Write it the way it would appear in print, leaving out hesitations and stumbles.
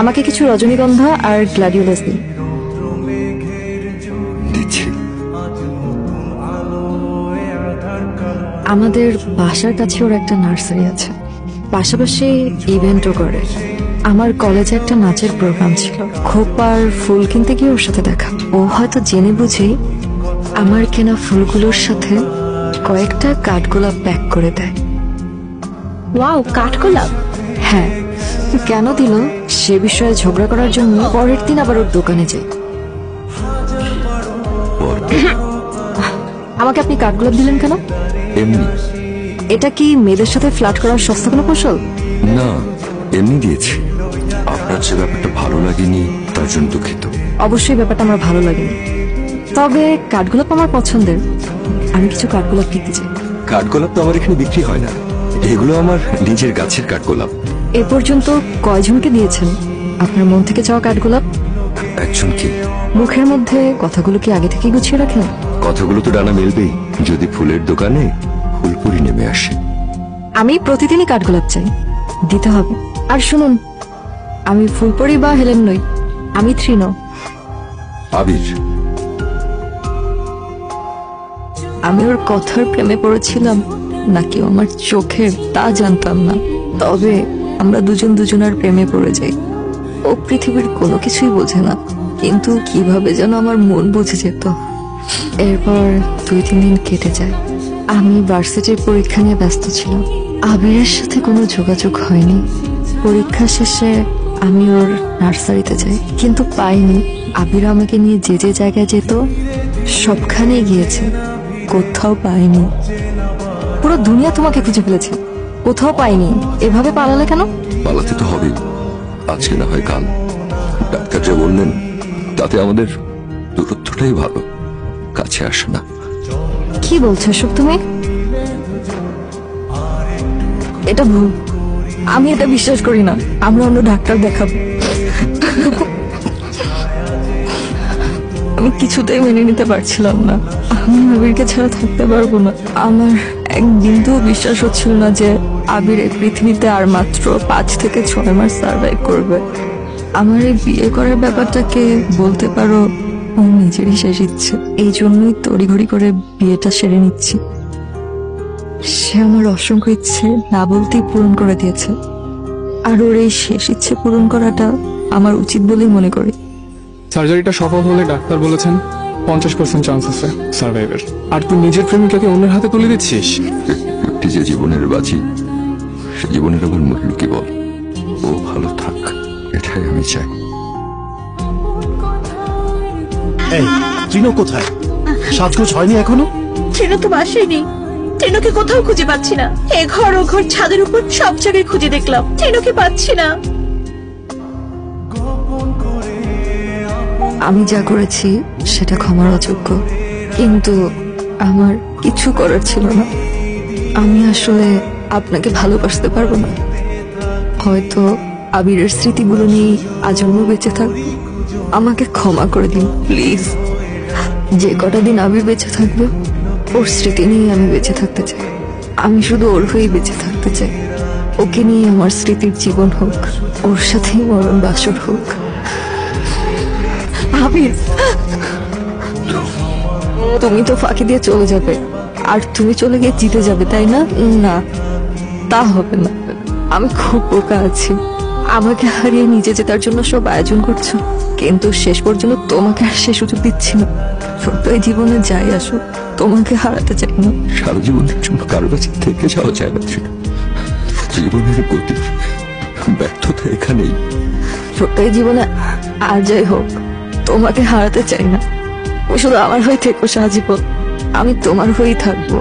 আমাকে কিছু রজনীগন্ধা আর গ্ল্যাডিওলাস দিন। দিচ্ছি। আমাদের বাসার কাছে ওর একটা নার্সারি আছে, পাশাপাশি ইভেন্টও করে। আমার কলেজে একটা নাচের প্রোগ্রাম ছিল, খোপার ফুল কিনতে গিয়ে ওর সাথে দেখা। ও হয়তো জেনে বুঝেই আমার কেনা ফুলগুলোর সাথে কয়েকটা কাঠগোলাপ প্যাক করে দেয়। ওয়াও, কাঠগোলাপ! হ্যাঁ, কেন দিল সে বিষয়ে ঝগড়া করার জন্য পরের দিন আবার ওর দোকানে যাই। আমাকে আপনি কাঠগোলাপ দিলেন কেন? এমনি। এটা কি মেয়েদের সাথে ফ্লার্ট করার সস্তা কোনো কৌশল? না, এমনি দিয়েছি। আপনার যে ব্যাপারটা ভালো লাগেনি তার জন্য দুঃখিত। অবশ্যই ব্যাপারটা আমার ভালো লাগেনি, তবে কাঠগোলাপ আমার পছন্দের। আমি কিছু কাঠগোলাপ কিনতে চাই। কাঠগোলাপ তো আমার এখানে বিক্রি হয় না, এগুলো আমার নিজের গাছের কাঠগোলাপ। এ পর্যন্ত কয়জনকে দিয়েছেন আপনার মন থেকে চাওয়া কাঠগোলাপ? একজনকে। মুখের মধ্যে কথাগুলো কি আগে থেকে গুছিয়ে রাখেন? কথাগুলো তো ডানা মেলবেই যদি ফুলের দোকানে ফুলপুরি নেমে আসে। আমি প্রতিদিনই কাঠগোলাপ চাই, দিতে হবে। আর শুনুন, আমি ফুলপরি বা হেলেন নই, আমি তৃণ। আবির। আমি ওর কথার প্রেমে পড়েছিলাম নাকি আমার চোখের তা জানতাম না, তবে আমরা দুজন দুজনের প্রেমে পড়ে যাই। ও পৃথিবীর কোনো কিছুই বোঝে না, কিন্তু কিভাবে যেন আমার মন বুঝে যেত। এরপর 2-3 দিন কেটে যায়। আমি ভার্সিটির পরীক্ষা নিয়ে ব্যস্ত ছিলাম, আবিরের সাথে কোনো যোগাযোগ হয়নি। পরীক্ষা শেষে আমি ওর নার্সারিতে যাই, কিন্তু পাইনি। আবির আমাকে নিয়ে যে যে জায়গায় যেত সবখানেই গিয়েছে, কোথাও পাইনি। পুরো দুনিয়া তোমাকে খুঁজে ফেলেছে, কোথাও পাইনি। এভাবে পালালে কেন? পালাতে তো হবেই, আজকে না হয় কাল। ডাক্তার যা বললেন তাতে আমাদের দূরত্বটাই ভালো, কাছে আসে না। কি বলছো এসব তুমি? এটা ভুল, আমি এটা বিশ্বাস করি না। আমরা অন্য ডাক্তার দেখাবো। আমি কিছুতেই মেনে নিতে পারছিলাম না, আমি আবিরকে ছাড়া থাকতে পারবো না। আমার এক বিন্দুও বিশ্বাস হচ্ছিল না যে আবির এই পৃথিবীতে আর মাত্র 5 থেকে 6 মাস সার্ভাইভ করবে। আমার এই বিয়ে করার ব্যাপারটাকে বলতে পারো ওর নিজেরই শেষ ইচ্ছে, এই জন্যই তড়িঘড়ি করে বিয়েটা সেরে নিচ্ছি। সে আমার অসংখ্য ইচ্ছে না বলতেই পূরণ করে দিয়েছে, আর ওর এই শেষ ইচ্ছে পূরণ করাটা আমার উচিত বলেই মনে করি। সার্জারিটা সফল হলে ডাক্তার বলেছেন 50% চান্স আছে সার্ভাইভের। আর তুই নিজের প্রেমিকাকে অন্যের হাতে তুলে দিচ্ছিস। একটি যে জীবনের বাজি, সে জীবনের আবার মূল্য কি বল? ও ভালো থাক, এটাই আমি চাই। এই তৃণ কোথায়? সাজগোজ হয়নি এখনো? ট্রেন তো বাসায় নেই, ট্রেনকে কোথাও খুঁজে পাচ্ছি না। এ ঘর ও ঘর, ছাদের উপর সব জায়গায় খুঁজে দেখলাম, ট্রেনকে পাচ্ছি না। আমি যা করেছি সেটা ক্ষমার অযোগ্য, কিন্তু আমার কিছু করার ছিল না। আমি আসলে আপনাকে ভালোবাসতে পারবো না। হয়তো আবিরের স্মৃতিগুলো নিয়ে আজন্ম বেঁচে থাকবো। আমাকে ক্ষমা করে দিন প্লিজ। যে কটা দিন আবির বেঁচে থাকবে ওর স্মৃতি নিয়ে আমি বেঁচে থাকতে চাই। আমি শুধু ওর হয়েই বেঁচে থাকতে চাই। ওকে নিয়ে আমার স্মৃতির জীবন হোক, ওর সাথেই মরণ বাসর হোক। আবির, তুমি তো ফাঁকি দিয়ে চলে যাবে, আর তুমি চলে গিয়ে জিতে যাবে, তাই না? না, তা হবে না। আমি খুব বোকা আছি, আমাকে হারিয়ে নিজে জেতার জন্য সব আয়োজন করছো, কিন্তু শেষ পর্যন্ত তোমাকে আর সে সুযোগ দিচ্ছি না। ছোট্ট এই জীবনে যাই আসো, তোমাকে হারাতে চাই না। সারা জীবনের জন্য কারো কাছে থেকে যাওয়া যায় না। জীবনের গতি, ব্যর্থতা এখানেই। ছোট্ট এই জীবনে আর যাই হোক, তোমাকে হারাতে চাই না। তুমি শুধু আমার হয়ে থেকো সারাজীবন, আমি তোমার হয়েই থাকবো।